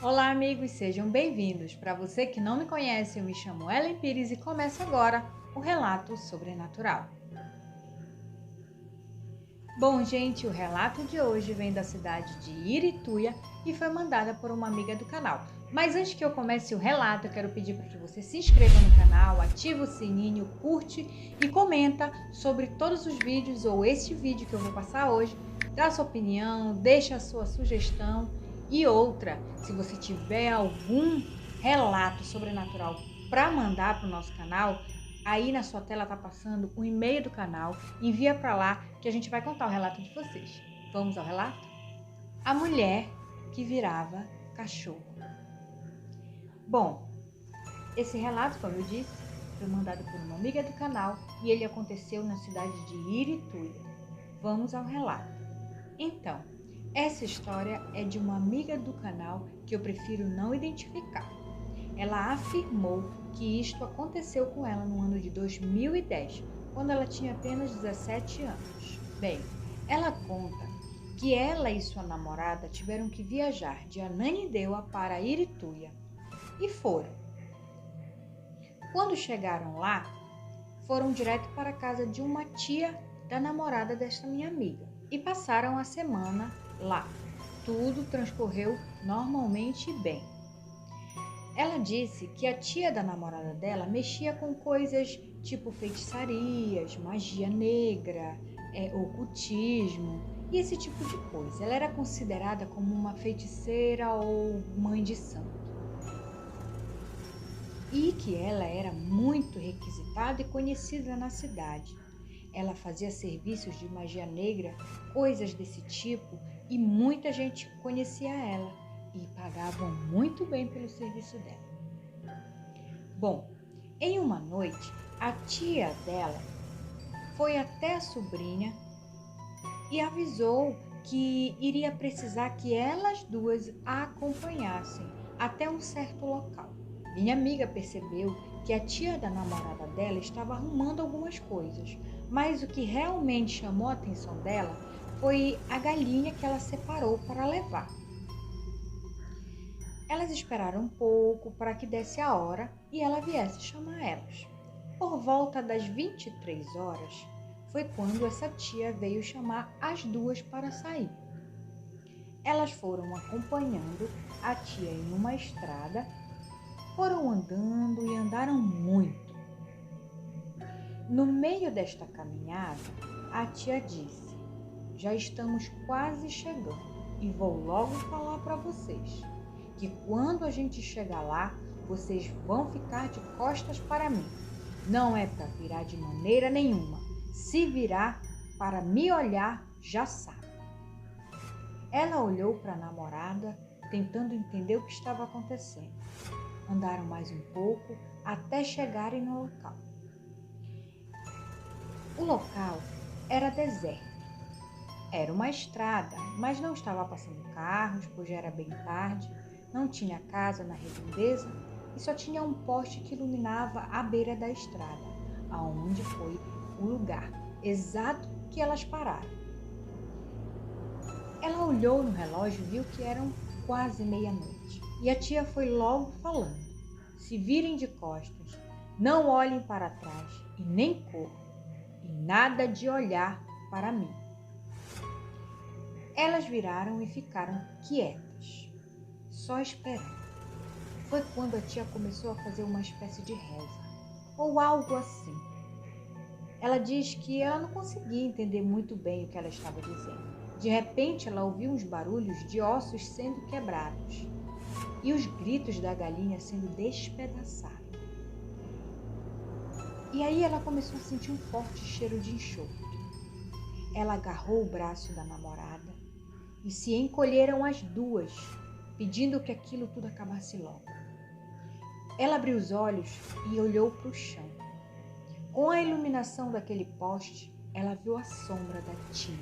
Olá, amigos, sejam bem-vindos. Para você que não me conhece, eu me chamo Ellen Pires e começa agora o Relato Sobrenatural. Bom, gente, o relato de hoje vem da cidade de Irituia e foi mandada por uma amiga do canal. Mas antes que eu comece o relato, eu quero pedir para que você se inscreva no canal, ative o sininho, curte e comenta sobre todos os vídeos ou este vídeo que eu vou passar hoje. Dá sua opinião, deixa a sua sugestão e outra, se você tiver algum relato sobrenatural para mandar para o nosso canal, aí na sua tela tá passando o e-mail do canal, envia para lá que a gente vai contar o relato de vocês. Vamos ao relato? A mulher que virava cachorro. Bom, esse relato, como eu disse, foi mandado por uma amiga do canal e ele aconteceu na cidade de Irituia. Vamos ao relato. Então, essa história é de uma amiga do canal que eu prefiro não identificar. Ela afirmou que isto aconteceu com ela no ano de 2010, quando ela tinha apenas 17 anos. Bem, ela conta que ela e sua namorada tiveram que viajar de Ananindeua para Irituia e foram. Quando chegaram lá, foram direto para a casa de uma tia da namorada desta minha amiga e passaram a semana lá. Tudo transcorreu normalmente e bem. Ela disse que a tia da namorada dela mexia com coisas tipo feitiçarias, magia negra, ocultismo e esse tipo de coisa. Ela era considerada como uma feiticeira ou mãe de santo. E que ela era muito requisitada e conhecida na cidade. Ela fazia serviços de magia negra, coisas desse tipo, e muita gente conhecia ela e pagavam muito bem pelo serviço dela. Bom, em uma noite, a tia dela foi até a sobrinha e avisou que iria precisar que elas duas a acompanhassem até um certo local. Minha amiga percebeu que a tia da namorada dela estava arrumando algumas coisas, mas o que realmente chamou a atenção dela foi a galinha que ela separou para levar. Elas esperaram um pouco para que desse a hora e ela viesse chamar elas. Por volta das 23 horas foi quando essa tia veio chamar as duas para sair. Elas foram acompanhando a tia em uma estrada, foram andando e andaram muito. No meio desta caminhada, a tia disse: "Já estamos quase chegando e vou logo falar para vocês que quando a gente chegar lá, vocês vão ficar de costas para mim. Não é para virar de maneira nenhuma. Se virar para me olhar, já sabe." Ela olhou para a namorada, tentando entender o que estava acontecendo. Andaram mais um pouco até chegarem no local. O local era deserto. Era uma estrada, mas não estava passando carros, pois já era bem tarde. Não tinha casa na redondeza e só tinha um poste que iluminava a beira da estrada, aonde foi o lugar exato que elas pararam. Ela olhou no relógio e viu que eram quase meia-noite. E a tia foi logo falando: "Se virem de costas, não olhem para trás e nem corram, e nada de olhar para mim." Elas viraram e ficaram quietas, só esperando. Foi quando a tia começou a fazer uma espécie de reza, ou algo assim. Ela diz que ela não conseguia entender muito bem o que ela estava dizendo. De repente, ela ouviu uns barulhos de ossos sendo quebrados e os gritos da galinha sendo despedaçados. E aí ela começou a sentir um forte cheiro de enxofre. Ela agarrou o braço da namorada e se encolheram as duas, pedindo que aquilo tudo acabasse logo. Ela abriu os olhos e olhou para o chão. Com a iluminação daquele poste, ela viu a sombra da tia,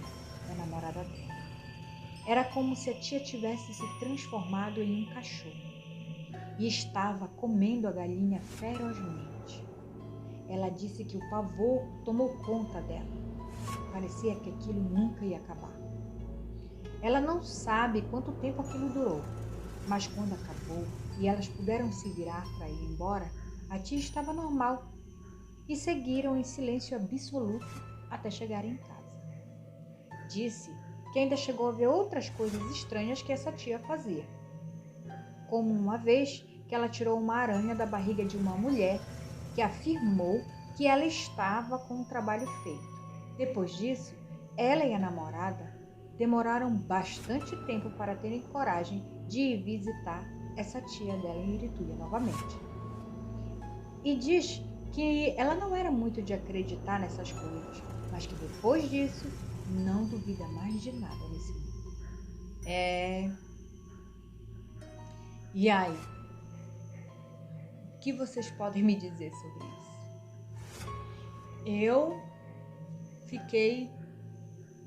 da namorada dela. Era como se a tia tivesse se transformado em um cachorro e estava comendo a galinha ferozmente. Ela disse que o pavor tomou conta dela. Parecia que aquilo nunca ia acabar. Ela não sabe quanto tempo aquilo durou, Mas quando acabou e elas puderam se virar para ir embora, a tia estava normal e seguiram em silêncio absoluto até chegarem em casa. Disse que ainda chegou a ver outras coisas estranhas que essa tia fazia, como uma vez que ela tirou uma aranha da barriga de uma mulher que afirmou que ela estava com o trabalho feito. Depois disso, ela e a namorada demoraram bastante tempo para terem coragem de ir visitar essa tia dela em Irituia novamente. E diz que ela não era muito de acreditar nessas coisas, mas que depois disso não duvida mais de nada nesse mundo. E aí? O que vocês podem me dizer sobre isso? Eu fiquei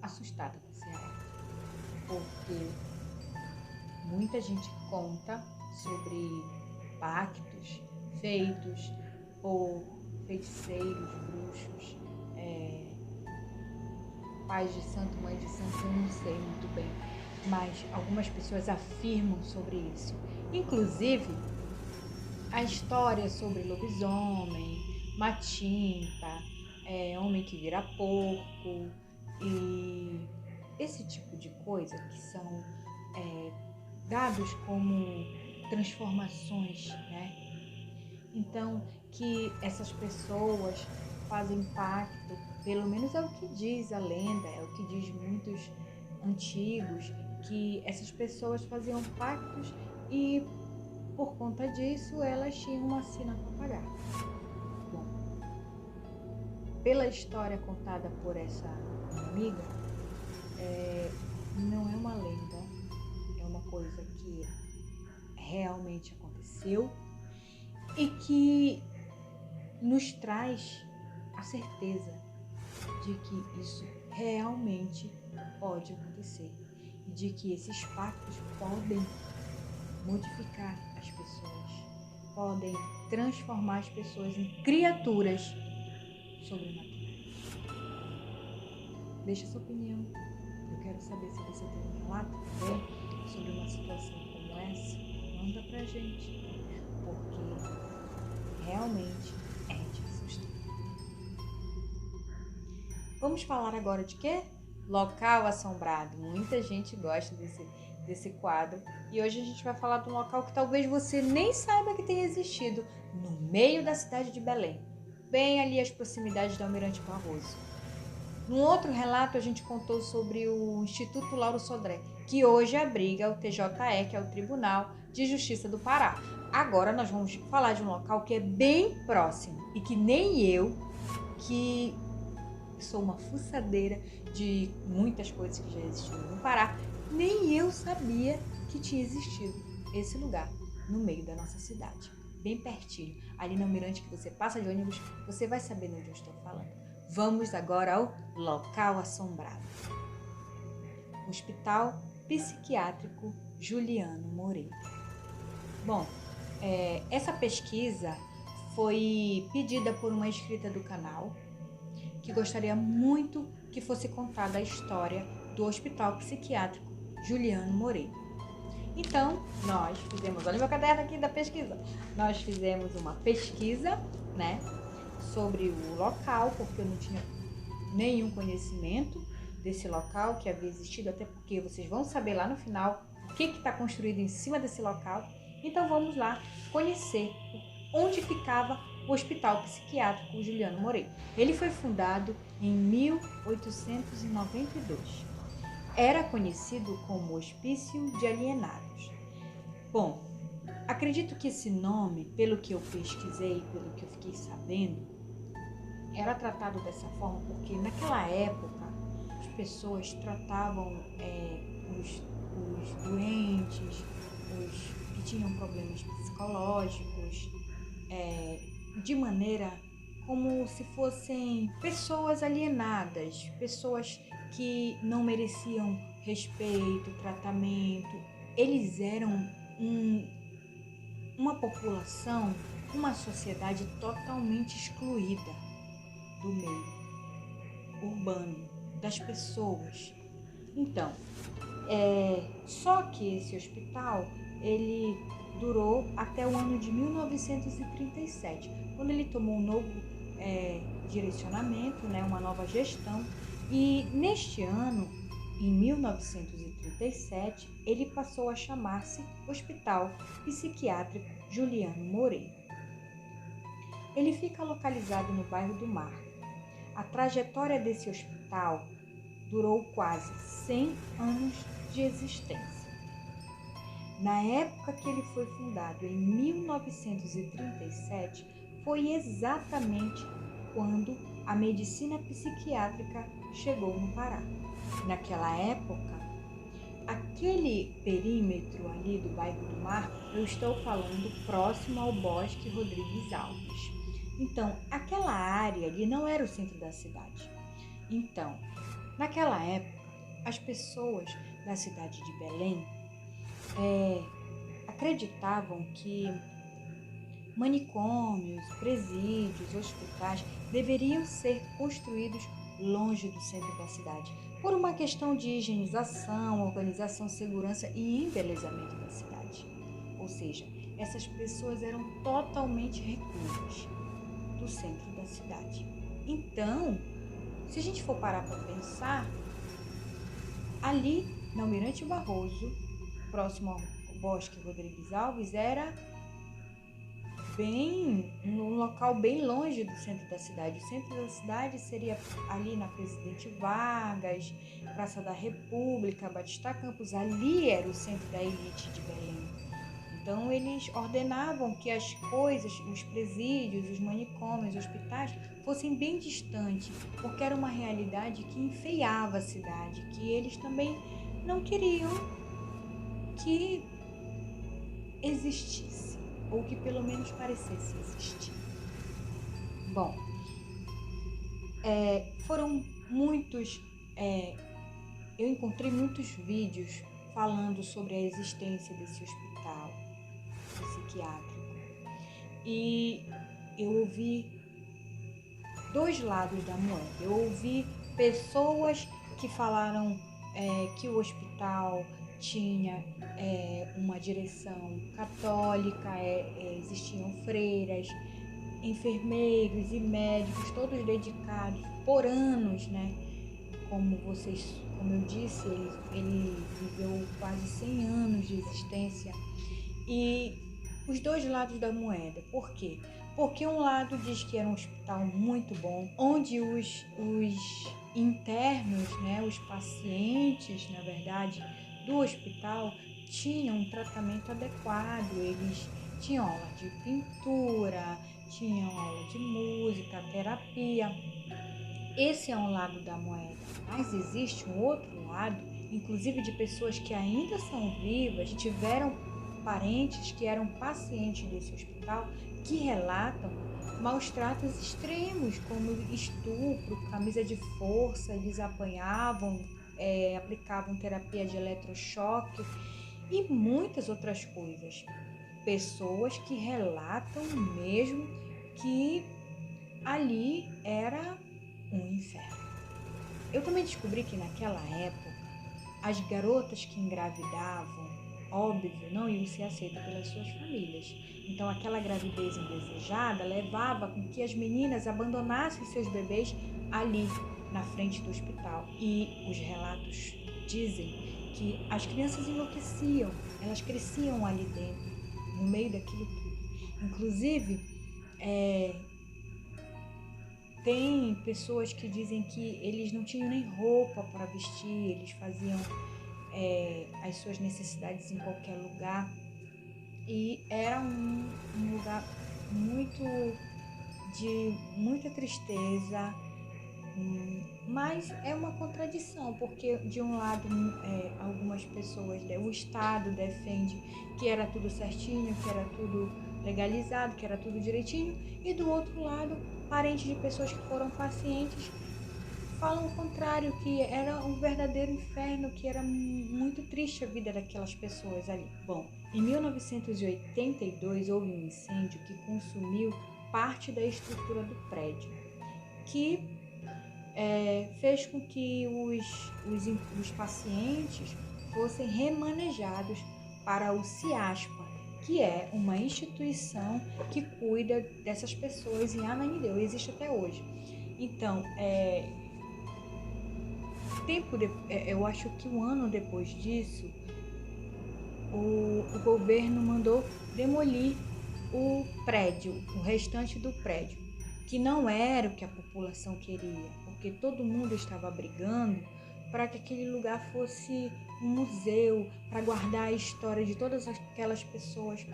assustada com esse relato, porque muita gente conta sobre pactos feitos por feiticeiros, bruxos, pais de santo, mãe de santo, eu não sei muito bem, mas algumas pessoas afirmam sobre isso. Inclusive, a história sobre lobisomem, matinta, homem que vira porco e esse tipo de coisa que são dados como transformações, né? Então, que essas pessoas fazem pacto, pelo menos é o que diz a lenda, é o que diz muitos antigos, que essas pessoas faziam pactos e por conta disso elas tinham uma sina para pagar. Bom, pela história contada por essa amiga, não é uma lenda, é uma coisa que realmente aconteceu e que nos traz a certeza de que isso realmente pode acontecer e de que esses pactos podem modificar as pessoas, podem transformar as pessoas em criaturas sobrenaturais. Deixa sua opinião. Eu quero saber se você tem um relato também sobre uma situação como essa. Manda pra gente, porque realmente é de assustar. Vamos falar agora de quê? Local assombrado. Muita gente gosta desse quadro. E hoje a gente vai falar de um local que talvez você nem saiba que tenha existido, no meio da cidade de Belém, bem ali às proximidades do Almirante Barroso. Num outro relato a gente contou sobre o Instituto Lauro Sodré, que hoje abriga o TJE, que é o Tribunal de Justiça do Pará. Agora nós vamos falar de um local que é bem próximo e que nem eu, que sou uma fuçadeira de muitas coisas que já existiram no Pará, nem eu sabia que tinha existido esse lugar no meio da nossa cidade, bem pertinho, ali no Almirante, que você passa de ônibus, você vai saber de onde eu estou falando. Vamos agora ao local assombrado. Hospital Psiquiátrico Juliano Moreira. Bom, essa pesquisa foi pedida por uma inscrita do canal, que gostaria muito que fosse contada a história do Hospital Psiquiátrico Juliano Moreira. Então, nós fizemos, olha meu caderno aqui da pesquisa, nós fizemos uma pesquisa, né, sobre o local, porque eu não tinha nenhum conhecimento desse local que havia existido, até porque vocês vão saber lá no final o que está construído em cima desse local. Então vamos lá conhecer onde ficava o Hospital Psiquiátrico Juliano Moreira. Ele foi fundado em 1892. Era conhecido como Hospício de Alienados. Bom, acredito que esse nome, pelo que eu pesquisei, pelo que eu fiquei sabendo, era tratado dessa forma porque naquela época as pessoas tratavam os doentes, os que tinham problemas psicológicos, de maneira como se fossem pessoas alienadas, pessoas que não mereciam respeito, tratamento. Eles eram uma população, uma sociedade totalmente excluída do meio urbano, das pessoas. Então, só que esse hospital, ele durou até o ano de 1937, quando ele tomou um novo direcionamento, né, uma nova gestão, e neste ano, em 1937, ele passou a chamar-se Hospital Psiquiátrico Juliano Moreira. Ele fica localizado no bairro do Mar. A trajetória desse hospital durou quase 100 anos de existência. Na época que ele foi fundado, em 1937, foi exatamente quando a medicina psiquiátrica chegou no Pará. Naquela época, aquele perímetro ali do bairro do Mar, eu estou falando próximo ao Bosque Rodrigues Alves. Então, aquela área ali não era o centro da cidade. Então, naquela época, as pessoas da cidade de Belém acreditavam que manicômios, presídios, hospitais deveriam ser construídos longe do centro da cidade, por uma questão de higienização, organização, segurança e embelezamento da cidade. Ou seja, essas pessoas eram totalmente reclusas do centro da cidade. Então, se a gente for parar para pensar, ali na Almirante Barroso, próximo ao Bosque Rodrigues Alves, era num local bem longe do centro da cidade. O centro da cidade seria ali na Presidente Vargas, Praça da República, Batista Campos. Ali era o centro da elite de Belém. Então, eles ordenavam que as coisas, os presídios, os manicômios, os hospitais, fossem bem distantes, porque era uma realidade que enfeiava a cidade, que eles também não queriam que existisse, ou que pelo menos parecesse existir. Bom, foram muitos, eu encontrei muitos vídeos falando sobre a existência desse hospital psiquiátrico, e eu ouvi dois lados da moeda. Eu ouvi pessoas que falaram que o hospital tinha uma direção católica, existiam freiras, enfermeiros e médicos, todos dedicados por anos, né? Como eu disse, ele viveu quase 100 anos de existência. E os dois lados da moeda. Por quê? Porque um lado diz que era um hospital muito bom, onde os internos, né, os pacientes, na verdade, do hospital tinham um tratamento adequado, eles tinham aula de pintura, tinham aula de música, terapia. Esse é um lado da moeda, mas existe um outro lado, inclusive de pessoas que ainda são vivas, tiveram parentes que eram pacientes desse hospital, que relatam maus tratos extremos, como estupro, camisa de força, eles apanhavam, aplicavam terapia de eletrochoque e muitas outras coisas. Pessoas que relatam mesmo que ali era um inferno. Eu também descobri que naquela época, as garotas que engravidavam, óbvio, não iam ser aceitas pelas suas famílias. Então, aquela gravidez indesejada levava com que as meninas abandonassem seus bebês ali, na frente do hospital. E os relatos dizem que as crianças enlouqueciam, elas cresciam ali dentro, no meio daquilo tudo. Inclusive, tem pessoas que dizem que eles não tinham nem roupa para vestir, eles faziam as suas necessidades em qualquer lugar, e era um lugar de muita tristeza, mas é uma contradição, porque de um lado algumas pessoas, o Estado defende que era tudo certinho, que era tudo legalizado, que era tudo direitinho, e do outro lado, parentes de pessoas que foram pacientes falam o contrário, que era um verdadeiro inferno, que era muito triste a vida daquelas pessoas ali. Bom, em 1982 houve um incêndio que consumiu parte da estrutura do prédio, que fez com que os pacientes fossem remanejados para o CIASPA, que é uma instituição que cuida dessas pessoas em Ananindeua, existe até hoje. Então, eu acho que um ano depois disso, o governo mandou demolir o prédio, o restante do prédio, que não era o que a população queria, porque todo mundo estava brigando para que aquele lugar fosse um museu, para guardar a história de todas aquelas pessoas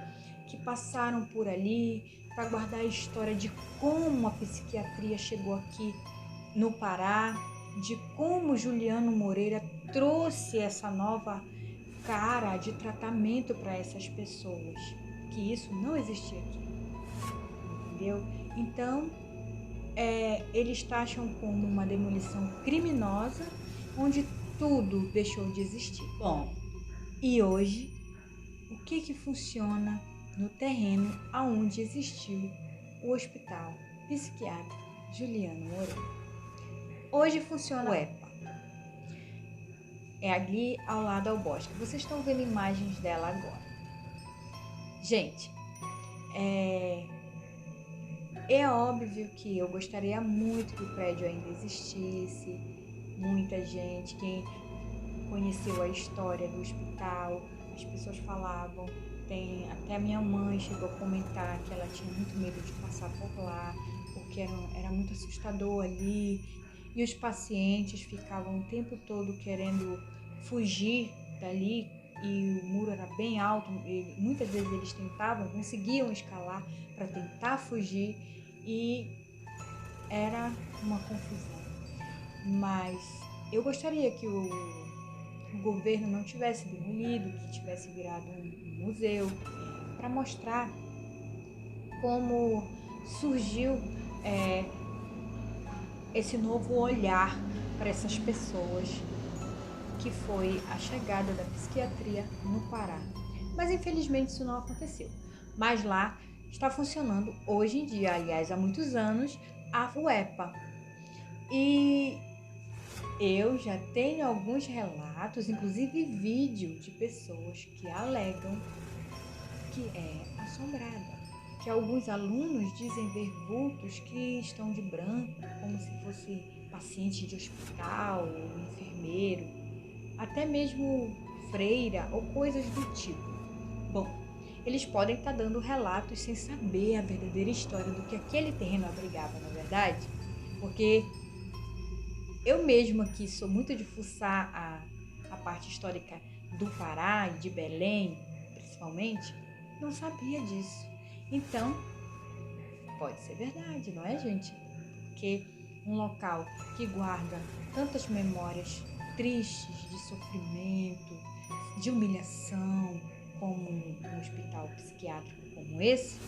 que passaram por ali, para guardar a história de como a psiquiatria chegou aqui no Pará, de como Juliano Moreira trouxe essa nova cara de tratamento para essas pessoas, que isso não existia aqui, entendeu? Então, eles taxam como uma demolição criminosa, onde tudo deixou de existir. Bom, e hoje, o que funciona no terreno aonde existiu o Hospital Psiquiátrico Juliano Moreira? Hoje funciona o EPA. É ali ao lado ao bosque. Vocês estão vendo imagens dela agora. Gente, é óbvio que eu gostaria muito que o prédio ainda existisse. Muita gente, quem conheceu a história do hospital, as pessoas falavam, até a minha mãe chegou a comentar que ela tinha muito medo de passar por lá, porque era muito assustador ali, e os pacientes ficavam o tempo todo querendo fugir dali, e o muro era bem alto, e muitas vezes eles conseguiam escalar para tentar fugir, e era uma confusão. Mas eu gostaria que o governo não tivesse demolido, que tivesse virado um museu, para mostrar como surgiu esse novo olhar para essas pessoas, que foi a chegada da psiquiatria no Pará. Mas infelizmente isso não aconteceu. Mas lá está funcionando hoje em dia, aliás, há muitos anos, a UEPA. E eu já tenho alguns relatos, inclusive vídeo de pessoas que alegam que é assombrada, que alguns alunos dizem ver vultos que estão de branco, como se fosse paciente de hospital ou enfermeiro, até mesmo freira ou coisas do tipo. Bom, eles podem estar dando relatos sem saber a verdadeira história do que aquele terreno abrigava, na verdade, porque eu mesma que sou muito de fuçar a parte histórica do Pará e de Belém, principalmente, não sabia disso. Então, pode ser verdade, não é, gente? Porque um local que guarda tantas memórias tristes de sofrimento, de humilhação, como um hospital psiquiátrico como esse,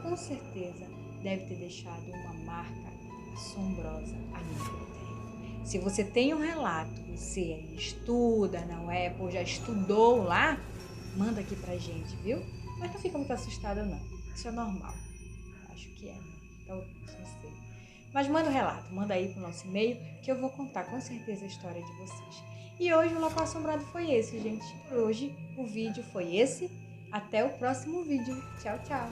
com certeza deve ter deixado uma marca assombrosa ali naquele terreno. Se você tem um relato, você estuda na UEPA ou já estudou lá, manda aqui pra gente, viu? Mas não fica muito assustada não, isso é normal. Acho que é, então não sei. Mas manda o relato, manda aí pro nosso e-mail que eu vou contar com certeza a história de vocês. E hoje o local assombrado foi esse, gente. Por hoje o vídeo foi esse. Até o próximo vídeo. Tchau, tchau!